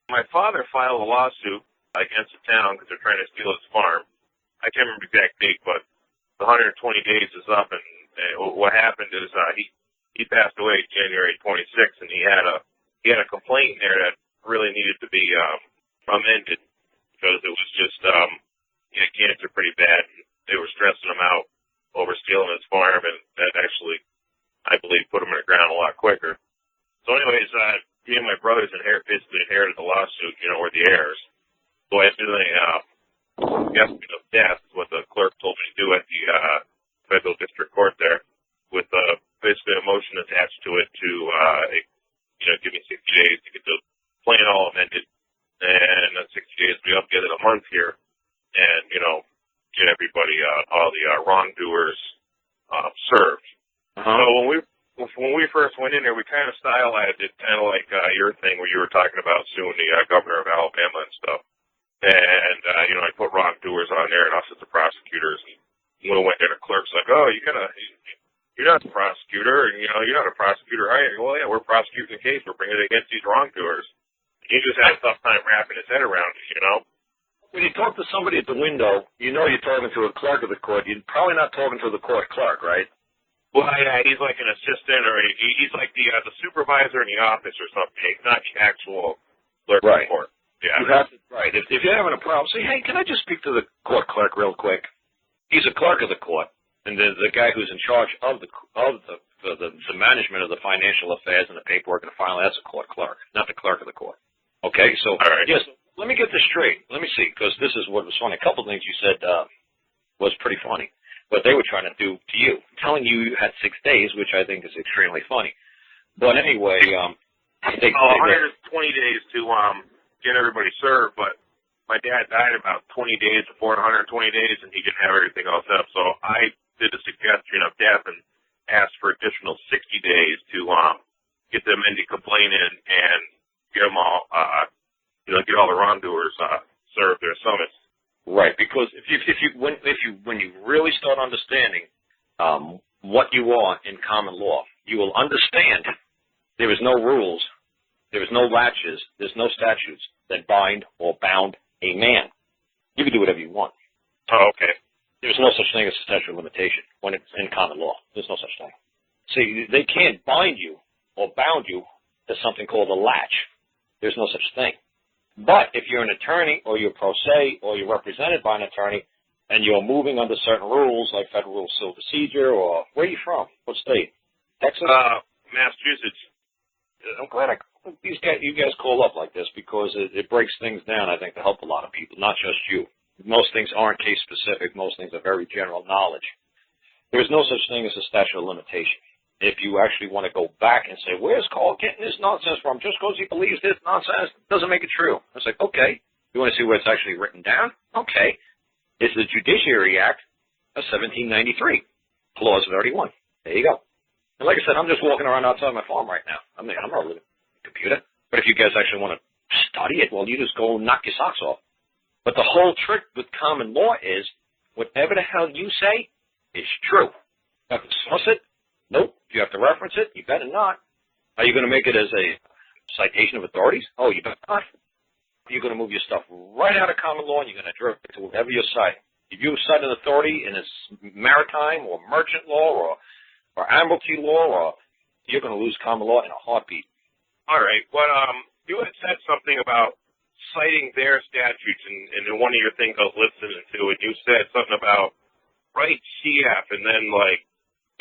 My father filed a lawsuit against the town because they're trying to steal his farm. I can't remember the exact date, but the 120 days is up, and what happened is he passed away January 26th, and he had a complaint there that really needed to be amended because it was just he had cancer pretty bad. And they were stressing him out over stealing his farm, and that actually, I believe, put him in the ground a lot quicker. So anyways, me and my brothers basically inherited the lawsuit, we're the heirs. So I did a guessing of death, what the clerk told me to do at the federal district court there, with basically a motion attached to it to, give me 60 days to get the plan all amended, and in 60 days we up get it a month here, and, get everybody, all the wrongdoers served. So when we first went in there, we kind of stylized it kind of like your thing where you were talking about suing the governor of Alabama and stuff. And, I put wrongdoers on there and us as the prosecutors. And when we went there, the clerk's like, oh, you're not the prosecutor, and, you're not a prosecutor, are you? Well, yeah, we're prosecuting the case. We're bringing it against these wrongdoers. He just had a tough time wrapping his head around it, When you talk to somebody at the window, you're talking to a clerk of the court. You're probably not talking to the court clerk, right? Well, yeah, he's like an assistant, or he's like the supervisor in the office or something. He's not the actual clerk of the court. Yeah. Right. If you're having a problem, say, hey, can I just speak to the court clerk real quick? He's a clerk of the court, and the guy who's in charge of the management of the financial affairs and the paperwork and the filing, that's a court clerk, not the clerk of the court. Okay, so all right. Yes, let me get this straight. Let me see, because this is what was funny. A couple of things you said was pretty funny, what they were trying to do to you, telling you had 6 days, which I think is extremely funny. But anyway, 120 days to get everybody served, but my dad died about 20 days before 120 days, and he didn't have everything else up. So I did a suggestion of death and asked for additional 60 days to get the amended complaint in and get them all, get all the wrongdoers served their summons. Right, because when you really start understanding what you are in common law, you will understand there is no rules, there is no latches, there's no statutes that bind or bound a man. You can do whatever you want. Oh, okay. There's no such thing as a statute of limitation when it's in common law. There's no such thing. See, they can't bind you or bound you to something called a latch. There's no such thing. But if you're an attorney or you're pro se or you're represented by an attorney and you're moving under certain rules like Federal Rules of Civil Procedure or where are you from? What state? Texas? Massachusetts. I'm glad you guys call up like this because it breaks things down, I think, to help a lot of people, not just you. Most things aren't case specific. Most things are very general knowledge. There's no such thing as a statute of limitation. If you actually want to go back and say, where's Carl getting this nonsense from? Just because he believes this nonsense doesn't make it true. It's like, okay, you want to see where it's actually written down? Okay. It's the Judiciary Act of 1793, Clause 31. There you go. And like I said, I'm just walking around outside my farm right now. I'm not looking at the computer. But if you guys actually want to study it, well, you just go knock your socks off. But the whole trick with common law is whatever the hell you say is true. You have to source it? Nope. You have to reference it? You better not. Are you going to make it as a citation of authorities? Oh, you better not. You're going to move your stuff right out of common law and you're going to direct it to whatever you're citing. If you cite an authority and it's maritime or merchant law or admiralty law, or you're going to lose common law in a heartbeat. All right. Well, you had said something about citing their statutes, and in one of your things I was listening to, and you said something about right CF, and then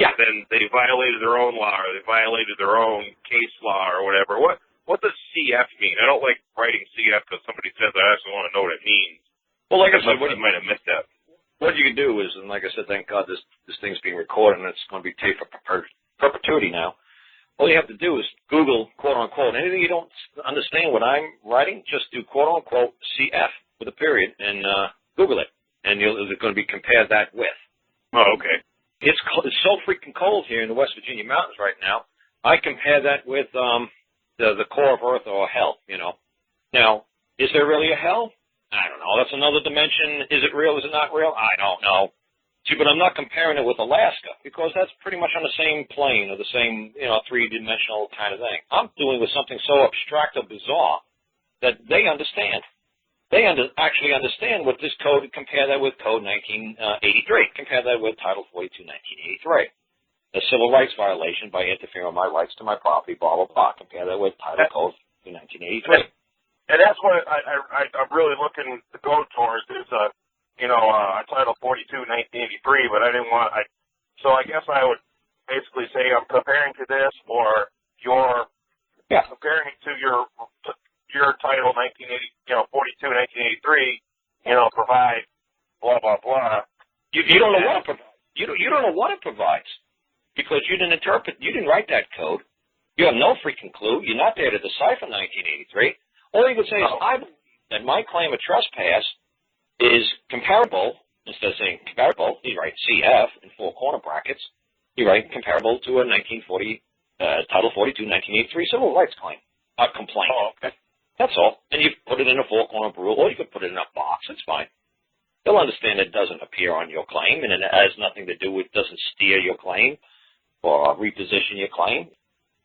then they violated their own law, or they violated their own case law, or whatever. What does CF mean? I don't like writing CF because somebody says I actually want to know what it means. Well, like I said, you might have missed that. What you can do is, and like I said, thank God this thing's being recorded and it's going to be taped for perpetuity now. All you have to do is Google, quote unquote, anything you don't understand what I'm writing, just do quote unquote CF with a period and Google it, and you're going to be compared that with. Oh, okay. It's so freaking cold here in the West Virginia mountains right now. I compare that with the core of Earth or hell. Now, is there really a hell? I don't know. That's another dimension. Is it real? Is it not real? I don't know. See, but I'm not comparing it with Alaska because that's pretty much on the same plane or the same, three-dimensional kind of thing. I'm doing with something so abstract or bizarre that they understand. They actually understand what this code, compare that with Code 1983, compare that with Title 42, 1983. A civil rights violation by interfering with my rights to my property, blah, blah, blah. Compare that with Title Code 1983. And that's what I'm really looking to go towards is, Title 42, 1983, but I didn't want, so I guess I would basically say I'm comparing to this or comparing it to your Title 42, 1983, provide blah, blah, blah. You don't know what it provides. You don't know what it provides because you didn't write that code. You have no freaking clue. You're not there to decipher 1983. All you can say is, I believe that my claim of trespass is comparable, instead of saying comparable, you write CF in 4 corner brackets, you write comparable to a Title 42, 1983 civil rights claim, complaint. Oh, okay. That's all. And you put it in a 4 corner rule, or you could put it in a box. It's fine. They'll understand it doesn't appear on your claim, and it has nothing to do with, doesn't steer your claim or reposition your claim.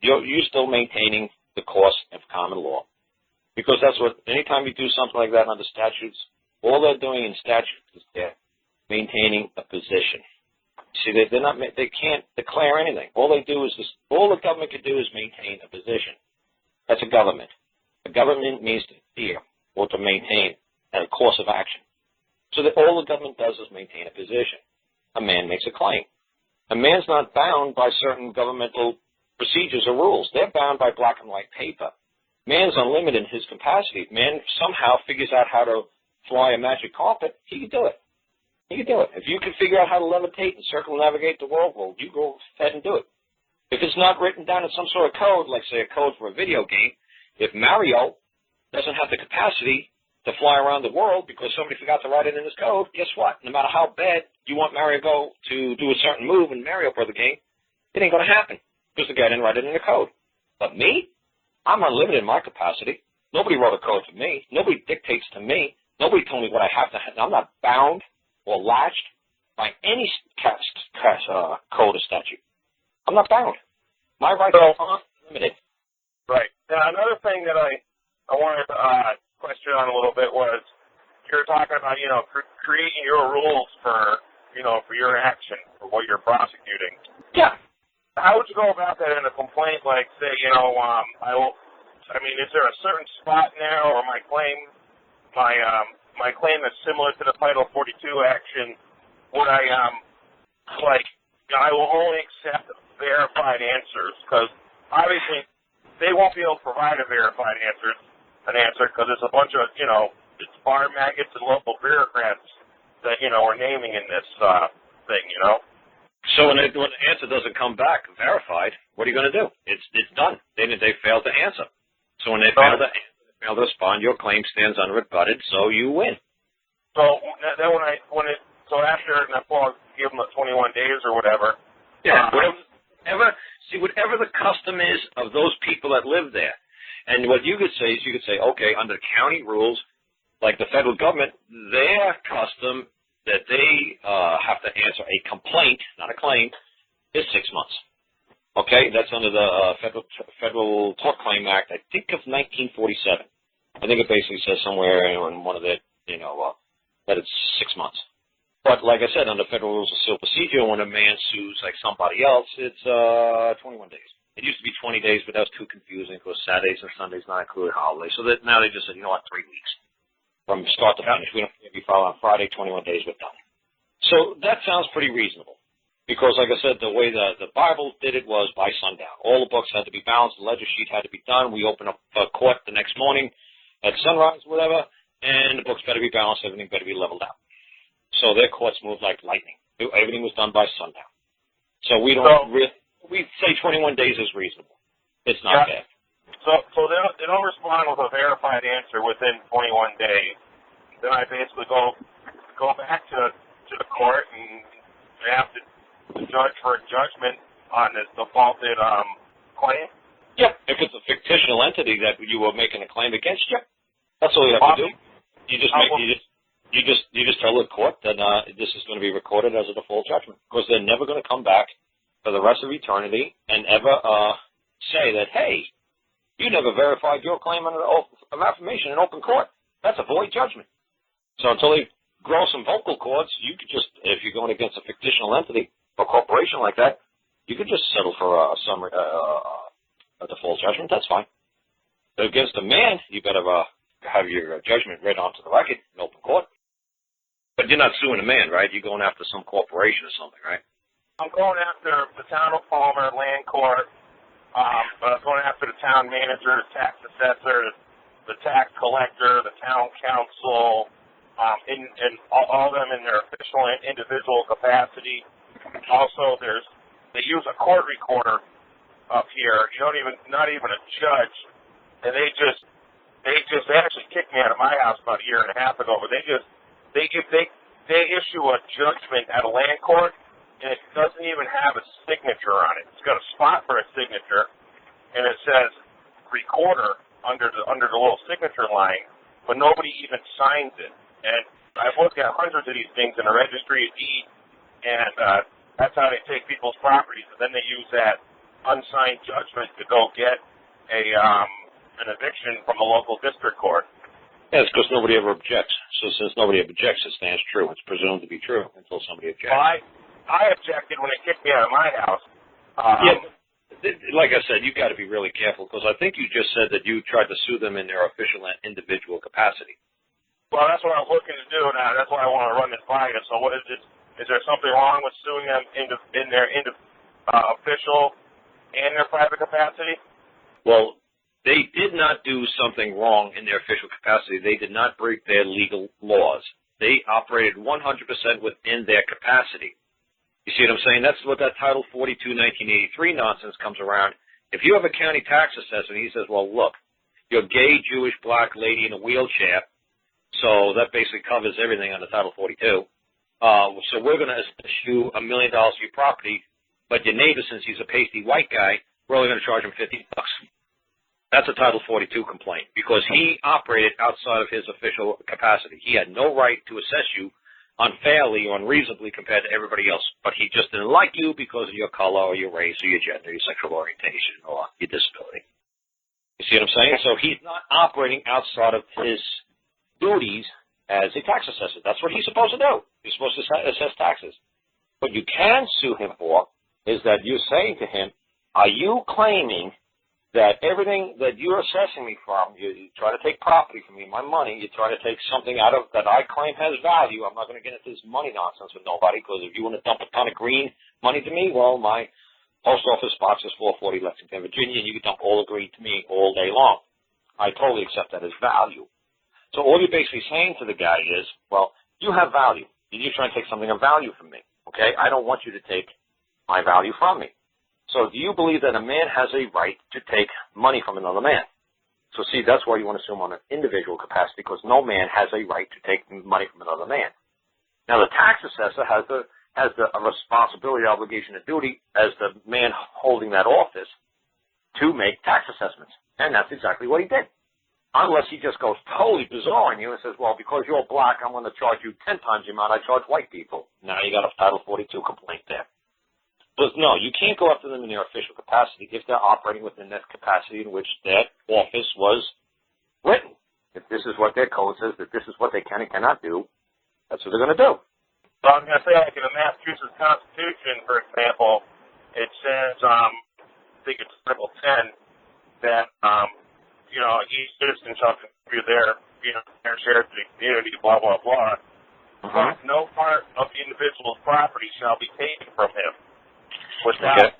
You're still maintaining the course of common law. Because that's what, anytime you do something like that under statutes, all they're doing in statutes is they're maintaining a position. See, they can't declare anything. All the government can do is maintain a position. That's a government. A government means to steer or to maintain a course of action. So that all the government does is maintain a position. A man makes a claim. A man's not bound by certain governmental procedures or rules. They're bound by black and white paper. Man's unlimited in his capacity. Man somehow figures out how to fly a magic carpet, he can do it. He can do it. If you can figure out how to levitate and circumnavigate the world, well, you go ahead and do it. If it's not written down in some sort of code, like, say, a code for a video game, if Mario doesn't have the capacity to fly around the world because somebody forgot to write it in his code, guess what? No matter how bad you want Mario to do a certain move in Mario Brother game, it ain't going to happen because the guy didn't write it in the code. But me? I'm unlimited in my capacity. Nobody wrote a code for me. Nobody dictates to me. Nobody told me what I have to have. I'm not bound or latched by any code or statute. I'm not bound. My rights are unlimited. Right. Now, another thing that I wanted to question on a little bit was you're talking about, creating your rules for your action, for what you're prosecuting. Yeah. How would you go about that in a complaint? Like, say, is there a certain spot now, or my claim that's similar to the Title 42 action? Would I will only accept verified answers because obviously they won't be able to provide an answer because it's a bunch of it's bar maggots and local bureaucrats that are naming in this thing. So when the answer doesn't come back verified, what are you going to do? It's done. They failed to answer. So when they fail to respond, your claim stands unrebutted, so you win. So then after I'll give them the 21 days or whatever. Yeah. Whatever the custom is of those people that live there, and what you could say is okay, under county rules, like the federal government, their custom that they have to answer a complaint, not a claim, is 6 months. Okay, that's under the Federal Tort Claim Act, I think of 1947. I think it basically says somewhere in one of the, that it's 6 months. But like I said, under Federal Rules of Civil Procedure, when a man sues like somebody else, it's 21 days. It used to be 20 days, but that was too confusing because Saturdays and Sundays not included holidays. So that now they just said, 3 weeks. From start to finish. We don't have to be filed on Friday, 21 days, we're done. So that sounds pretty reasonable. Because, like I said, the way the Bible did it was by sundown. All the books had to be balanced. The ledger sheet had to be done. We open up court the next morning at sunrise, whatever, and the books better be balanced. Everything better be leveled out. So their courts moved like lightning. Everything was done by sundown. So we say 21 days is reasonable. It's not bad. So they don't respond with a verified answer within 21 days. Then I basically go back to the court and ask the judge for a judgment on this defaulted claim. Yeah, if it's a fictional entity that you were making a claim against, that's all you have to do. You just tell the court that this is going to be recorded as a default judgment because they're never going to come back for the rest of eternity and ever say that, hey, you never verified your claim under oath of affirmation in open court. That's a void judgment. So until they grow some vocal cords, you could just, if you're going against a fictional entity or corporation like that, you could just settle for a default judgment. That's fine. But against a man, you better have your judgment read onto the record in open court. But you're not suing a man, right? You're going after some corporation or something, right? I'm going after the town of Palmer, land court. But I'm going after the town manager, the tax assessor, the tax collector, the town council, and all of them in their official and individual capacity. Also, they use a court recorder up here. Not even a judge, and they actually kicked me out of my house about a year and a half ago. But they issue a judgment at a land court, and it doesn't even have a signature on it. It's got a spot for a signature, and it says recorder under the little signature line, but nobody even signs it. And I've looked at hundreds of these things in the registry of deeds, and that's how they take people's properties. And then they use that unsigned judgment to go get an eviction from a local district court. Yeah, it's because nobody ever objects. So since nobody objects, it stands true. It's presumed to be true until somebody objects. Well, I objected when they kicked me out of my house. Like I said, you've got to be really careful because I think you just said that you tried to sue them in their official and individual capacity. Well, that's what I'm looking to do now. That's why I want to run this by you. So what is it? Is there something wrong with suing them in their official and their private capacity? Well, they did not do something wrong in their official capacity. They did not break their legal laws. They operated 100% within their capacity. You see what I'm saying? That's what that Title 42, 1983 nonsense comes around. If you have a county tax assessor and he says, well, look, you're a gay, Jewish, black lady in a wheelchair, so that basically covers everything under Title 42. So we're going to issue $1 million for your property, but your neighbor, since he's a pasty white guy, we're only going to charge him $50. That's a Title 42 complaint because he operated outside of his official capacity. He had no right to assess you unfairly or unreasonably compared to everybody else, but he just didn't like you because of your color or your race or your gender, your sexual orientation, or your disability. You see what I'm saying? So he's not operating outside of his duties as a tax assessor. That's what he's supposed to do. He's supposed to assess taxes. What you can sue him for is that you're saying to him, are you claiming that everything that you're assessing me from, you try to take property from me, my money, you try to take something out of that I claim has value. I'm not going to get into this money nonsense with nobody because if you want to dump a ton of green money to me, well, my post office box is 440 Lexington, Virginia, and you can dump all the green to me all day long. I totally accept that as value. So all you're basically saying to the guy is, well, you have value. You're trying to take something of value from me, okay? I don't want you to take my value from me. So do you believe that a man has a right to take money from another man? So see, that's why you want to assume on an individual capacity, because no man has a right to take money from another man. Now the tax assessor has a responsibility, obligation, and duty as the man holding that office to make tax assessments. And that's exactly what he did. Unless he just goes totally bizarre on you and says, well, because you're black, I'm going to charge you 10 times the amount I charge white people. Now you got a Title 42 complaint there. But no, you can't go after them in their official capacity if they're operating within that capacity in which that office was written. If this is what their code says, that this is what they can and cannot do, that's what they're going to do. So I'm going to say, like in the Massachusetts Constitution, for example, it says, I think it's Article 10, that, each citizen shall contribute their share to the community, blah, blah, blah. But no part of the individual's property shall be taken from him without,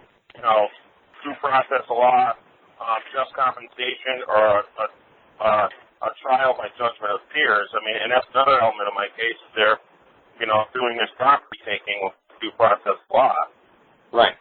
due process law, just compensation, or a trial by judgment of peers. I mean, and that's another element of my case. They're, doing this property taking with due process law. Right.